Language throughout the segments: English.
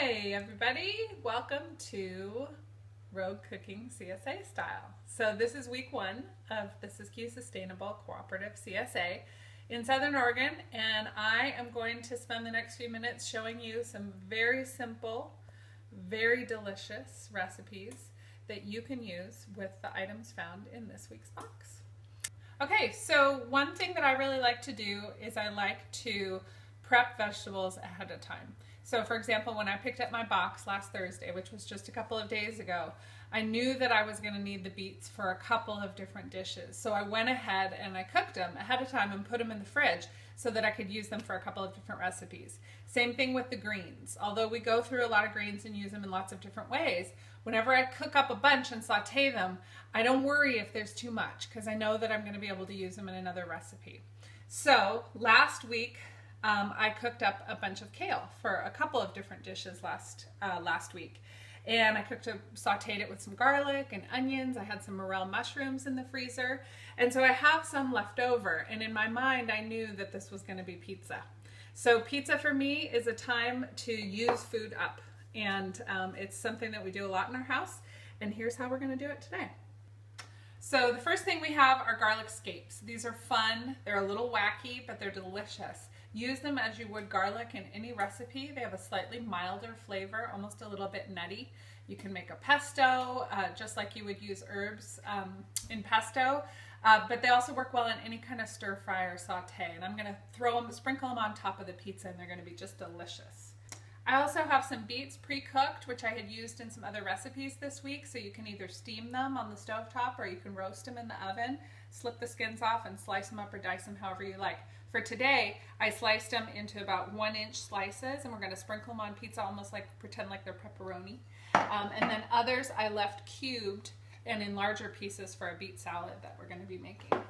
Hi everybody, welcome to Rogue Cooking CSA Style. So this is week one of the Siskiyou Sustainable Cooperative CSA in Southern Oregon, and I am going to spend the next few minutes showing you some very simple, very delicious recipes that you can use with the items found in this week's box. Okay, so one thing that I really like to do is I like to prep vegetables ahead of time. So for example, when I picked up my box last Thursday, which was just a couple of days ago, I knew that I was going to need the beets for a couple of different dishes. So I went ahead and I cooked them ahead of time and put them in the fridge so that I could use them for a couple of different recipes. Same thing with the greens. Although we go through a lot of greens and use them in lots of different ways, whenever I cook up a bunch and saute them, I don't worry if there's too much because I know that I'm going to be able to use them in another recipe. So last week, I cooked up a bunch of kale for a couple of different dishes last week. And I sauteed it with some garlic and onions. I had some morel mushrooms in the freezer. And so I have some left over. And in my mind, I knew that this was going to be pizza. So pizza for me is a time to use food up. And it's something that we do a lot in our house. And here's how we're going to do it today. So the first thing we have are garlic scapes. These are fun. They're a little wacky, but they're delicious. Use them as you would garlic in any recipe. They have a slightly milder flavor, almost a little bit nutty. You can make a pesto, just like you would use herbs in pesto, but they also work well in any kind of stir fry or saute. And I'm going to sprinkle them on top of the pizza, and they're going to be just delicious. I also have some beets pre-cooked, which I had used in some other recipes this week, so you can either steam them on the stovetop or you can roast them in the oven, slip the skins off and slice them up or dice them however you like. For today, I sliced them into about 1-inch slices, and we're going to sprinkle them on pizza, almost like pretend like they're pepperoni. And then others I left cubed and in larger pieces for a beet salad that we're going to be making.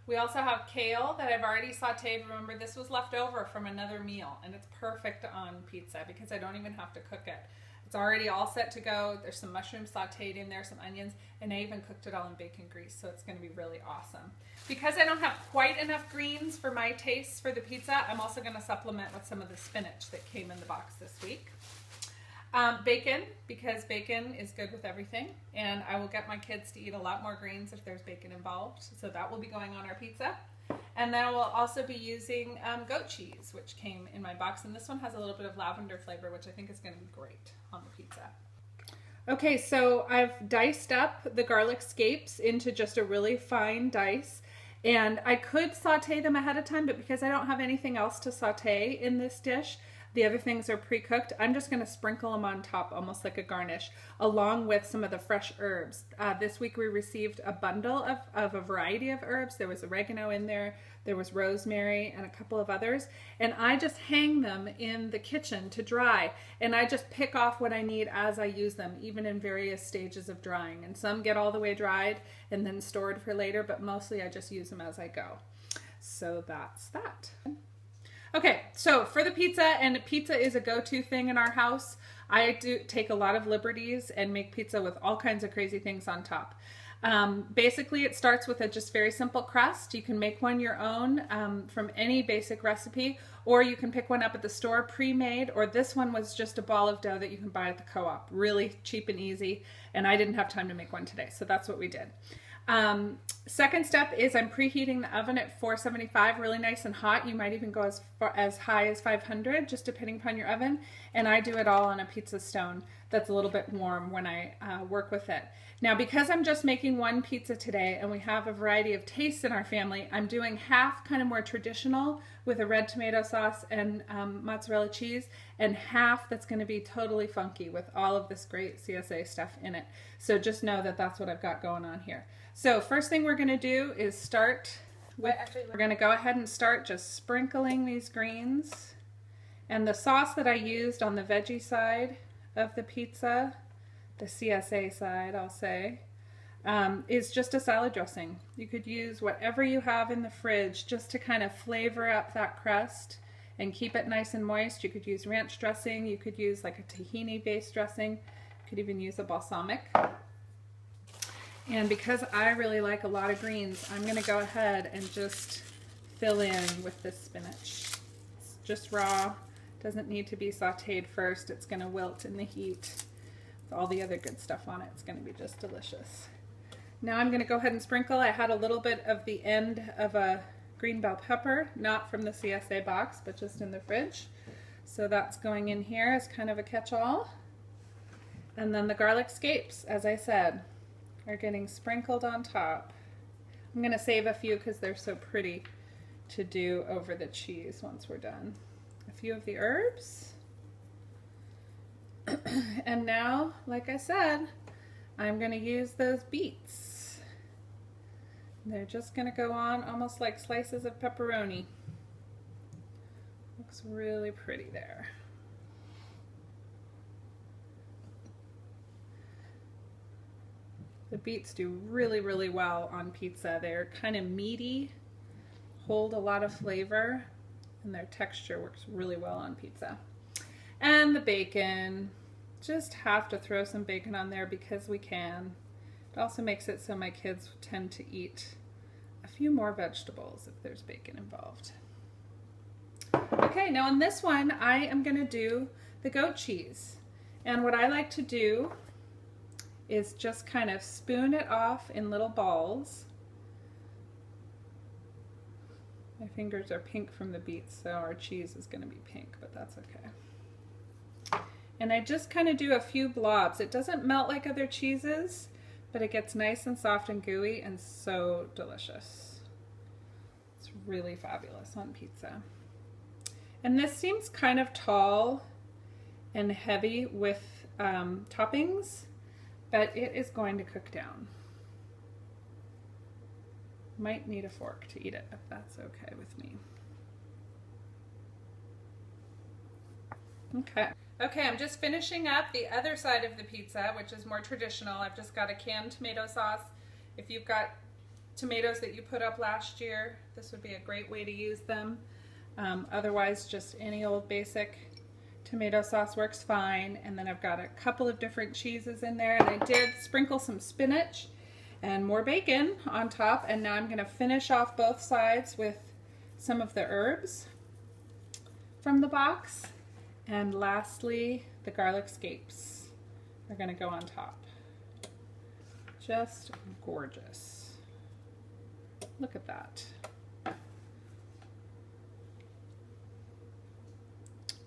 We also have kale that I've already sauteed. Remember, this was left over from another meal, and it's perfect on pizza because I don't even have to cook it. It's already all set to go. There's some mushrooms sauteed in there, some onions, and I even cooked it all in bacon grease, so it's going to be really awesome. Because I don't have quite enough greens for my tastes for the pizza, I'm also going to supplement with some of the spinach that came in the box this week. Bacon, because bacon is good with everything, and I will get my kids to eat a lot more greens if there's bacon involved, so that will be going on our pizza. And then I will also be using goat cheese, which came in my box, and this one has a little bit of lavender flavor, which I think is going to be great on the pizza. Okay, so I've diced up the garlic scapes into just a really fine dice, and I could saute them ahead of time, but because I don't have anything else to saute in this dish, the other things are pre-cooked, I'm just going to sprinkle them on top almost like a garnish, along with some of the fresh herbs. This week we received a bundle of a variety of herbs. There was oregano in there, there was rosemary, and a couple of others. And I just hang them in the kitchen to dry, and I just pick off what I need as I use them, even in various stages of drying. And some get all the way dried and then stored for later, but mostly I just use them as I go. So that's that. Okay, so for the pizza, and pizza is a go-to thing in our house, I do take a lot of liberties and make pizza with all kinds of crazy things on top. Basically, it starts with a just very simple crust. You can make one your own from any basic recipe, or you can pick one up at the store pre-made, or this one was just a ball of dough that you can buy at the co-op. Really cheap and easy, and I didn't have time to make one today, so that's what we did. Second step is I'm preheating the oven at 475, really nice and hot. You might even go as high as 500, just depending upon your oven. And I do it all on a pizza stone that's a little bit warm when I work with it. Now, because I'm just making one pizza today and we have a variety of tastes in our family, I'm doing half kind of more traditional with a red tomato sauce and mozzarella cheese, and half that's going to be totally funky with all of this great CSA stuff in it. So just know that that's what I've got going on here. So first thing we're going to do is start with, we're going to go ahead and start just sprinkling these greens. And the sauce that I used on the veggie side of the pizza, the CSA side I'll say, is just a salad dressing. You could use whatever you have in the fridge just to kind of flavor up that crust and keep it nice and moist. You could use ranch dressing, you could use like a tahini based dressing, you could even use a balsamic. And because I really like a lot of greens, I'm going to go ahead and just fill in with this spinach. It's just raw, Doesn't need to be sauteed first. It's going to wilt in the heat. With all the other good stuff on it, it's going to be just delicious. Now I'm going to go ahead and sprinkle. I had a little bit of the end of a green bell pepper, not from the CSA box, but just in the fridge. So that's going in here as kind of a catch-all. And then the garlic scapes, as I said, are getting sprinkled on top. I'm going to save a few because they're so pretty to do over the cheese once we're done. A few of the herbs. And now, like I said, I'm going to use those beets. They're just going to go on almost like slices of pepperoni. Looks really pretty there. The beets do really, really well on pizza. They're kind of meaty, hold a lot of flavor, and their texture works really well on pizza. And the bacon, just have to throw some bacon on there because we can. It also makes it so my kids tend to eat a few more vegetables if there's bacon involved. Okay, now on this one, I am gonna do the goat cheese. And what I like to do is just kind of spoon it off in little balls. My fingers are pink from the beets, so our cheese is going to be pink, but that's okay. And I just kind of do a few blobs. It doesn't melt like other cheeses, but it gets nice and soft and gooey and so delicious. It's really fabulous on pizza. And this seems kind of tall and heavy with toppings, but it is going to cook down. Might need a fork to eat it, if that's okay with me. Okay, I'm just finishing up the other side of the pizza, which is more traditional. I've just got a canned tomato sauce. If you've got tomatoes that you put up last year, this would be a great way to use them. Otherwise, just any old basic tomato sauce works fine. And then I've got a couple of different cheeses in there, and I did sprinkle some spinach and more bacon on top. And now I'm going to finish off both sides with some of the herbs from the box. And lastly, the garlic scapes are going to go on top. Just gorgeous. Look at that.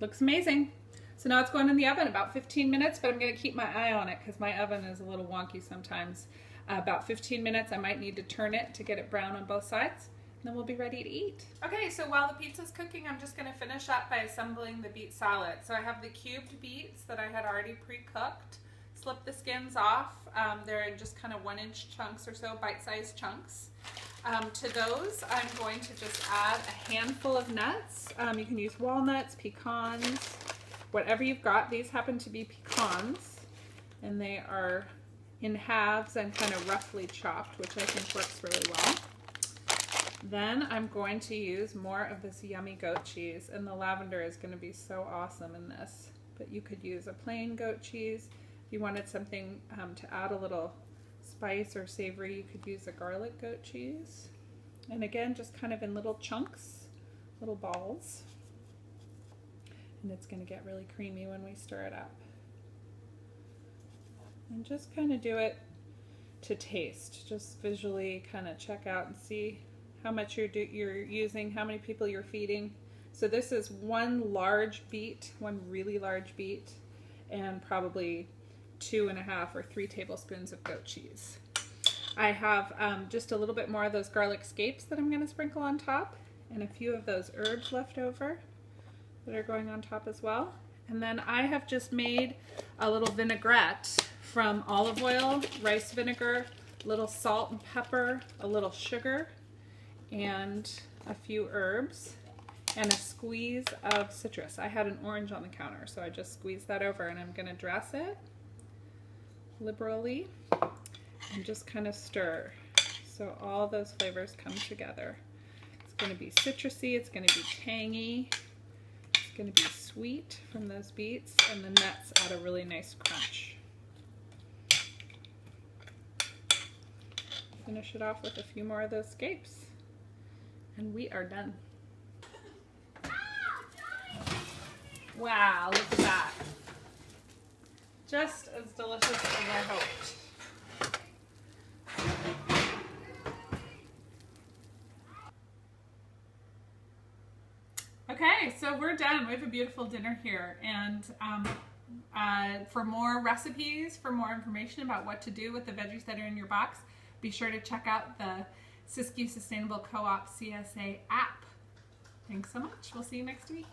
Looks amazing. So now it's going in the oven about 15 minutes, but I'm going to keep my eye on it because my oven is a little wonky sometimes. About 15 minutes, I might need to turn it to get it brown on both sides. And then we'll be ready to eat. Okay, so while the pizza's cooking, I'm just going to finish up by assembling the beet salad. So I have the cubed beets that I had already pre-cooked. Slip the skins off. They're in just kind of 1-inch chunks or so, bite-sized chunks. To those, I'm going to just add a handful of nuts. You can use walnuts, pecans, whatever you've got. These happen to be pecans, and they are in halves and kind of roughly chopped, which I think works really well. Then I'm going to use more of this yummy goat cheese, and the lavender is going to be so awesome in this. But you could use a plain goat cheese. If you wanted something to add a little spice or savory, you could use a garlic goat cheese. And again, just kind of in little chunks, little balls. And it's going to get really creamy when we stir it up. And just kind of do it to taste. Just visually kind of check out and see how much you're using, how many people you're feeding. So this is one large beet, one really large beet, and probably 2.5 or 3 tablespoons of goat cheese. I have just a little bit more of those garlic scapes that I'm going to sprinkle on top, and a few of those herbs left over that are going on top as well. And then I have just made a little vinaigrette from olive oil, rice vinegar, a little salt and pepper, a little sugar, and a few herbs, and a squeeze of citrus. I had an orange on the counter, so I just squeezed that over, and I'm going to dress it liberally and just kind of stir so all those flavors come together. It's going to be citrusy, it's going to be tangy, it's going to be sweet from those beets, and the nuts add a really nice crunch. Finish it off with a few more of those scapes, and we are done. Wow, look at that. Just as delicious as I hoped. Okay, so we're done. We have a beautiful dinner here. And for more recipes, for more information about what to do with the veggies that are in your box, be sure to check out the Siskiyou Sustainable Co-op CSA app. Thanks so much. We'll see you next week.